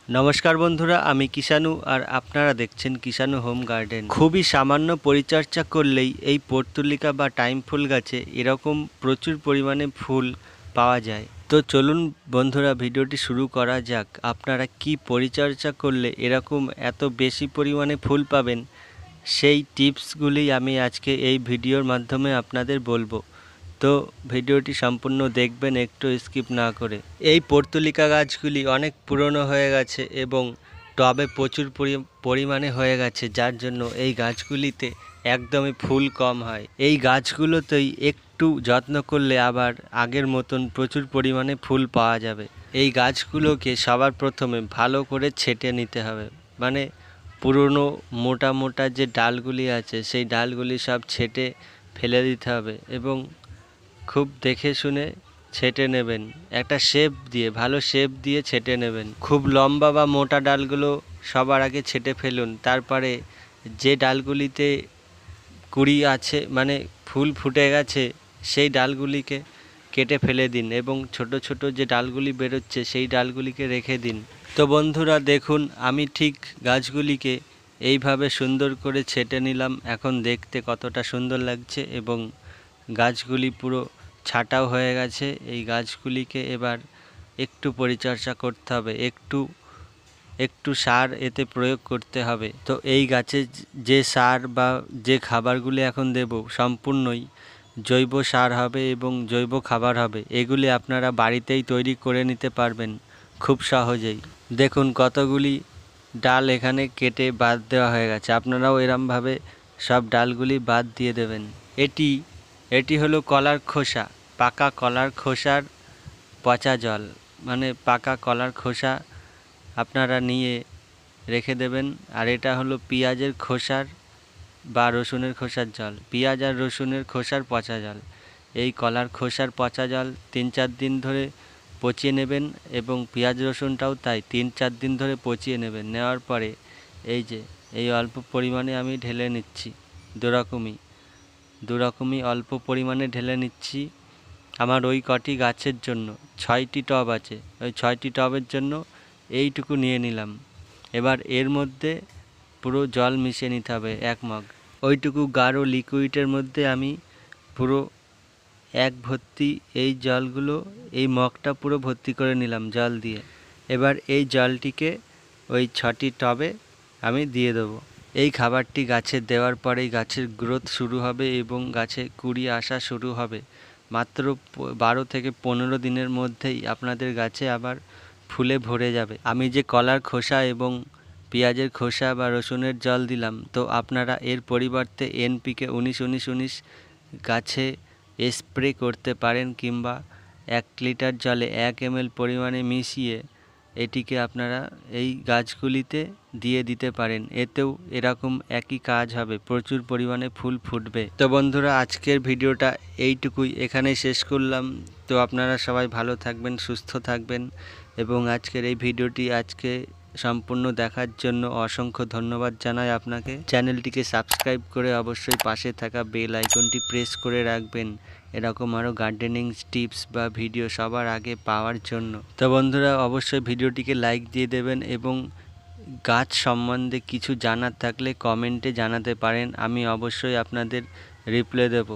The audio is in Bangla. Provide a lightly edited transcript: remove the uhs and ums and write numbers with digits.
নমস্কার বন্ধুরা, আমি কিষানু আর আপনারা দেখছেন কিষানু হোম গার্ডেন। খুবই সামান্য পরিচর্যা করলেই এই পর্তুলিকা বা টাইম ফুল গাছে এরকম প্রচুর পরিমাণে ফুল পাওয়া যায়। তো চলুন বন্ধুরা, ভিডিওটি শুরু করা যাক। আপনারা কি পরিচর্যা করলে এরকম এত বেশি পরিমাণে ফুল পাবেন, সেই টিপসগুলি আমি আজকে এই ভিডিওর মাধ্যমে আপনাদের বলবো। তো ভিডিওটি সম্পূর্ণ দেখবেন, একটু স্কিপ না করে। এই পর্তুলিকা গাছগুলি অনেক পুরনো হয়ে গেছে এবং টবে প্রচুর পরিমাণে হয়ে গেছে, যার জন্য এই গাছগুলিতে একদমই ফুল কম হয়। এই গাছগুলোতেই একটু যত্ন করলে আবার আগের মতন প্রচুর পরিমাণে ফুল পাওয়া যাবে। এই গাছগুলোকে সবার প্রথমে ভালো করে ছেঁটে নিতে হবে, মানে পুরনো মোটা মোটা যে ডালগুলি আছে সেই ডালগুলি সব ছেঁটে ফেলে দিতে হবে এবং খুব দেখে শুনে ছেঁটে নেবেন। একটা শেপ দিয়ে, ভালো শেপ দিয়ে ছেঁটে নেবেন। খুব লম্বা বা মোটা ডালগুলো সবার আগে ছেঁটে ফেলুন। তারপরে যে ডালগুলিতে কুড়ি আছে, মানে ফুল ফুটে গেছে, সেই ডালগুলিকে কেটে ফেলে দিন এবং ছোট ছোট যে ডালগুলি বেরোচ্ছে সেই ডালগুলিকে রেখে দিন। তো বন্ধুরা দেখুন, আমি ঠিক গাছগুলিকে এইভাবে সুন্দর করে ছেঁটে নিলাম। এখন দেখতে কতটা সুন্দর লাগছে এবং গাছগুলি পুরো ছাঁটাও হয়ে গেছে। এই গাছগুলিকে এবার একটু পরিচর্যা করতে হবে, একটু সার এতে প্রয়োগ করতে হবে। তো এই গাছে যে সার বা যে খাবারগুলি এখন দেব সম্পূর্ণই জৈব সার হবে এবং জৈব খাবার হবে। এগুলি আপনারা বাড়িতেই তৈরি করে নিতে পারবেন খুব সহজেই। দেখুন কতগুলি ডাল এখানে কেটে বাদ দেওয়া হয়ে গেছে। আপনারাও এরমভাবে সব ডালগুলি বাদ দিয়ে দেবেন। এটি হলো কলার খোসা, পাকা কলার খোসার পচা জল, মানে পাকা কলার খোসা আপনারা নিয়ে রেখে দেবেন। আর এটা হলো পেঁয়াজের খোসার বা রসুনের খোসার জল, পেঁয়াজ আর রসুনের খোসার পচা জল। এই কলার খোসার পচা জল 3-4 দিন ধরে পচিয়ে নেবেন এবং পেঁয়াজ রসুনটাও তাই 3-4 দিন ধরে পচিয়ে নেবেন। নেওয়ার পরে এই অল্প পরিমাণে আমি ঢেলে নিচ্ছি, দুরকমই অল্প পরিমাণে ঢেলে নিচ্ছি। আমার ওই কটি গাছের জন্য 6টি টব আছে, ওই 6টি টবের জন্য এইটুকু নিয়ে নিলাম। এবার এর মধ্যে পুরো জল মিশিয়ে নিতে হবে 1 মগ। ওইটুকু গাঢ় লিকুইডের মধ্যে আমি পুরো 1 ভর্তি এই জলগুলো, এই মগটা পুরো ভর্তি করে নিলাম জল দিয়ে। এবার এই জলটিকে ওই 6টি টবে আমি দিয়ে দেবো। এই খাবারটি গাছে দেওয়ার পরেই গাছের গ্রোথ শুরু হবে এবং গাছে কুড়ি আসা শুরু হবে। মাত্র 12 থেকে 15 দিনের মধ্যেই আপনাদের গাছে আবার ফুলে ভরে যাবে। আমি যে কলার খোসা এবং পেঁয়াজের খোসা বা রসুনের জল দিলাম, তো আপনারা এর পরিবর্তে NPK 19-19-19 গাছে স্প্রে করতে পারেন কিংবা 1 লিটার জলে 1 ml পরিমাণে মিশিয়ে এটিকে আপনারা এই গাছগুলিতে দিয়ে দিতে পারেন। এতেও এরকম একই কাজ হবে, প্রচুর পরিমাণে ফুল ফুটবে। তো বন্ধুরা, আজকের ভিডিওটা এইটুকুই, এখানেই শেষ করলাম। তো আপনারা সবাই ভালো থাকবেন, সুস্থ থাকবেন এবং আজকের এই ভিডিওটি সম্পূর্ণ দেখার জন্য অসংখ্য ধন্যবাদ জানাই আপনাকে। চ্যানেলটিকে সাবস্ক্রাইব করে অবশ্যই পাশে থাকা বেল আইকনটি প্রেস করে রাখবেন এরকম আরও গার্ডেনিং টিপস বা ভিডিও সবার আগে পাওয়ার জন্য। তো বন্ধুরা, অবশ্যই ভিডিওটিকে লাইক দিয়ে দেবেন এবং গাছ সম্বন্ধে কিছু জানার থাকলে কমেন্টে জানাতে পারেন, আমি অবশ্যই আপনাদের রিপ্লাই দেব।